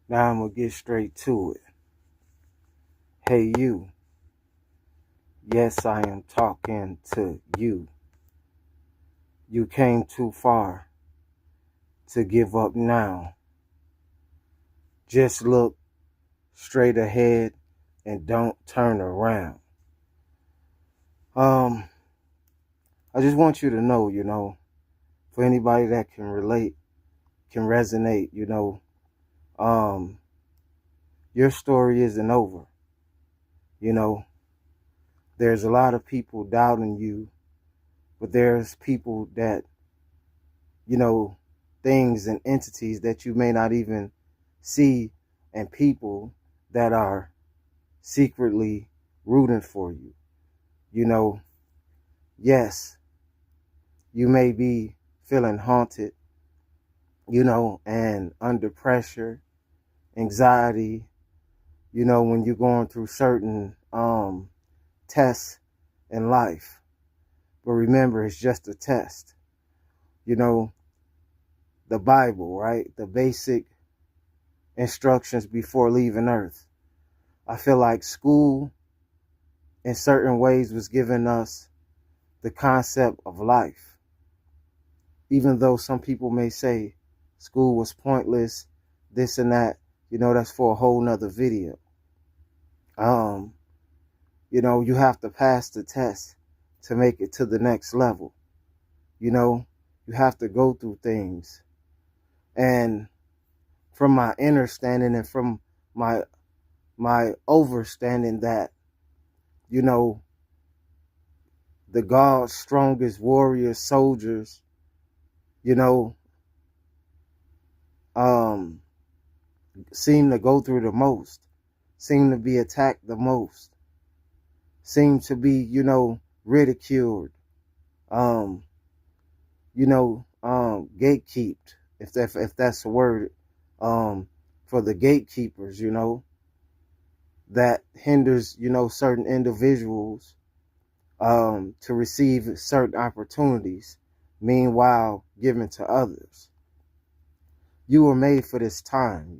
Now I'm gonna get straight to it. Hey you, yes I am talking to you. You came too far to give up now. Just look straight ahead and don't turn around. Um, I just want you to know, for anybody that can relate, can resonate, um, your story isn't over. You know, there's a lot of people doubting you, but there's people that, you know, things and entities that you may not even see, and people that are secretly rooting for you. You know, yes, you may be feeling haunted, and under pressure, anxiety, when you're going through certain tests in life. But remember, it's just a test. You know, the Bible, right? The basic instructions before leaving Earth. I feel like school, in certain ways, was giving us the concept of life. Even though some people may say school was pointless, this and that, that's for a whole nother video. Um, you have to pass the test to make it to the next level. You have to go through things. And from my understanding and from my overstanding that, you know, the God's strongest warriors, soldiers, you know, um, seem to go through the most, seem to be attacked the most, seem to be, ridiculed, um, gatekeeped, if that's a word, for the gatekeepers, that hinders, certain individuals, to receive certain opportunities, meanwhile given to others. You were made for this time,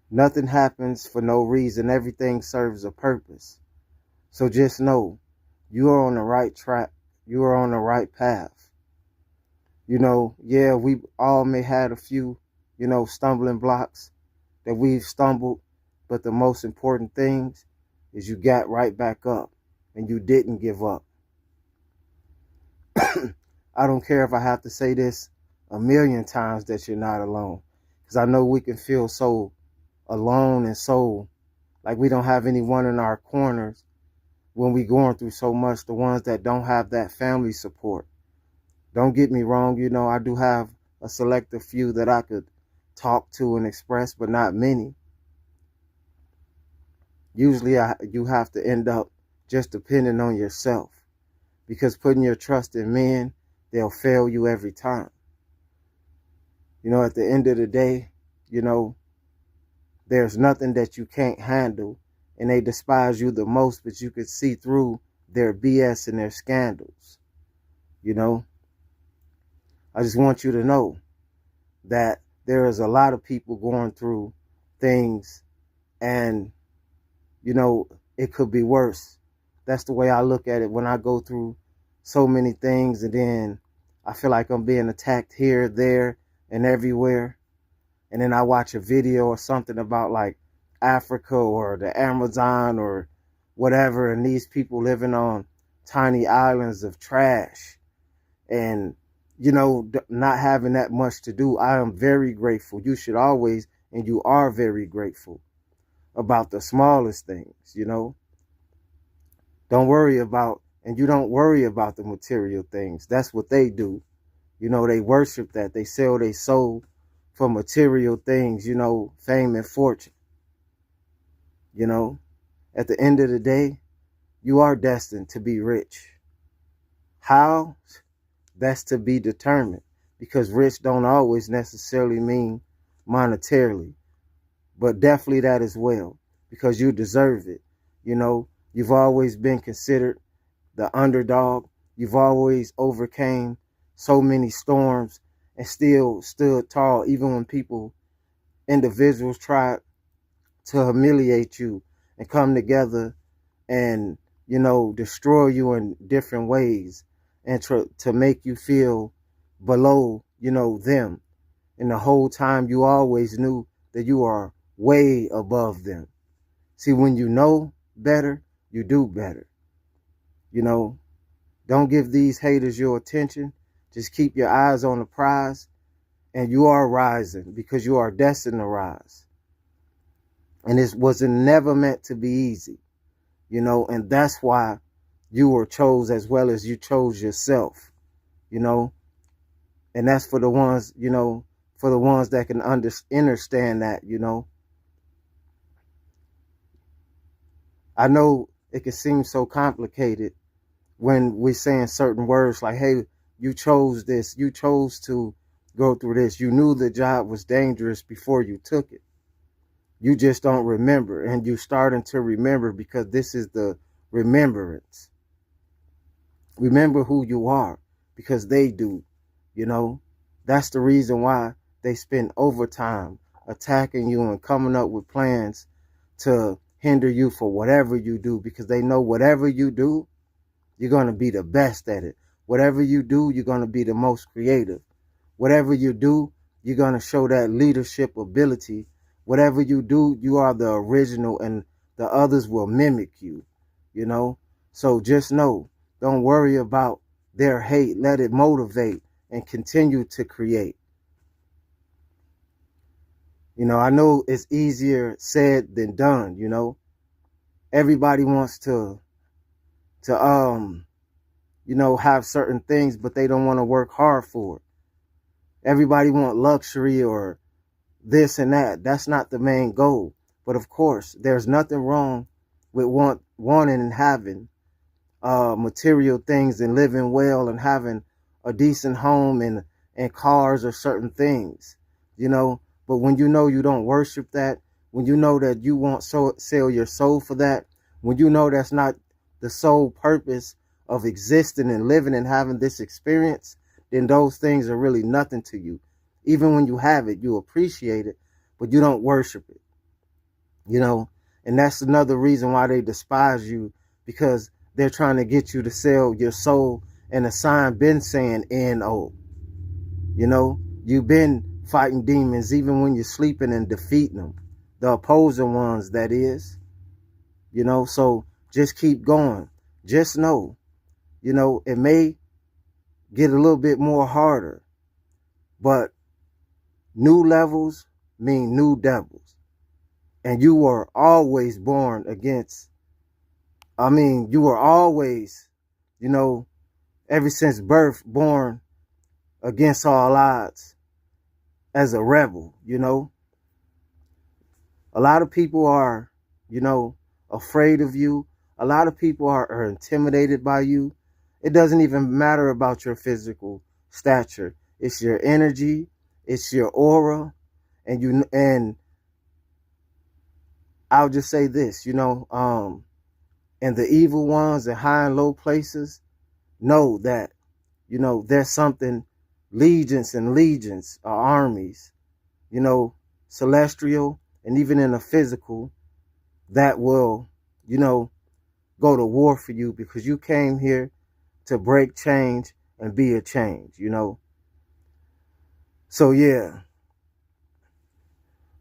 Nothing happens for no reason. Everything serves a purpose. So just know you are on the right track. You are on the right path. Yeah, we all may had a few, stumbling blocks that we've stumbled, but the most important things is you got right back up and you didn't give up. I don't care if I have to say this a million times that you're not alone, because I know we can feel so alone and so like we don't have anyone in our corners when we going through so much, the ones that don't have that family support. Don't get me wrong, I do have a selective few that I could talk to and express, but not many. Usually you have to end up just depending on yourself, because putting your trust in men, they'll fail you every time. At the end of the day, there's nothing that you can't handle, and they despise you the most, but you could see through their BS and their scandals. I just want you to know that there is a lot of people going through things, and it could be worse. That's the way I look at it when I go through so many things, and then I feel like I'm being attacked here, there, and everywhere. And then I watch a video or something about like Africa or the Amazon or whatever, and these people living on tiny islands of trash and, not having that much to do. I am very grateful. You should always, and you are very grateful about the smallest things, Don't worry about, and you don't worry about the material things. That's what they do. They worship that. They sell their soul for material things, fame and fortune. At the end of the day, you are destined to be rich. How? That's to be determined, because rich don't always necessarily mean monetarily, but definitely that as well, because you deserve it. You've always been considered the underdog. You've always overcame so many storms and still stood tall, even when people individuals tried to humiliate you and come together and, destroy you in different ways and to make you feel below, them. And the whole time you always knew that you are way above them. See, when you know better, you do better. Don't give these haters your attention. Just keep your eyes on the prize, and you are rising because you are destined to rise. And it wasn't never meant to be easy, and that's why you were chose as well as you chose yourself, and that's for the ones, that can understand that, I know it can seem so complicated when we're saying certain words like, hey, you chose this, you chose to go through this, you knew the job was dangerous before you took it. You just don't remember, and you're starting to remember because this is the remembrance. Remember who you are because they do, That's the reason why they spend overtime attacking you and coming up with plans to hinder you for whatever you do, because they know whatever you do, you're going to be the best at it. Whatever you do, you're going to be the most creative. Whatever you do, you're going to show that leadership ability. Whatever you do, you are the original, and the others will mimic you, So just know, don't worry about their hate. Let it motivate and continue to create. I know it's easier said than done, Everybody wants to have certain things, but they don't want to work hard for it. Everybody want luxury or this and that. That's not the main goal. But of course, there's nothing wrong with wanting and having material things and living well and having a decent home and cars or certain things, But when you know you don't worship that, when you know that you won't sell your soul for that, when you know that's not the sole purpose of existing and living and having this experience, then those things are really nothing to you. Even when you have it, you appreciate it, but you don't worship it, And that's another reason why they despise you, because they're trying to get you to sell your soul, and the sign been saying N-O. You've been fighting demons even when you're sleeping and defeating them. The opposing ones, that is. So just keep going. Just know, it may get a little bit more harder, but new levels mean new devils. And you were always born against, you were always, ever since birth, born against all odds as a rebel, A lot of people are, afraid of you. A lot of people are intimidated by you. It doesn't even matter about your physical stature. It's your energy, it's your aura, and I'll just say this, and the evil ones in high and low places know that, there's something, legions and legions of armies, celestial and even in the physical, that will, go to war for you, because you came here to break change and be a change, So yeah,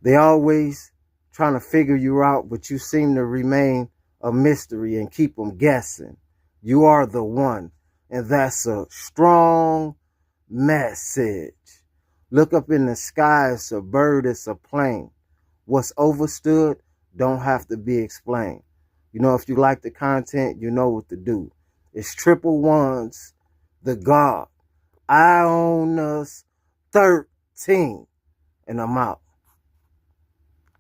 they always trying to figure you out, but you seem to remain a mystery and keep them guessing. You are the one, and that's a strong message. Look up in the sky, it's a bird, it's a plane. What's overstood don't have to be explained. If you like the content, you know what to do. It's 111's The God. I own us 13, and I'm out.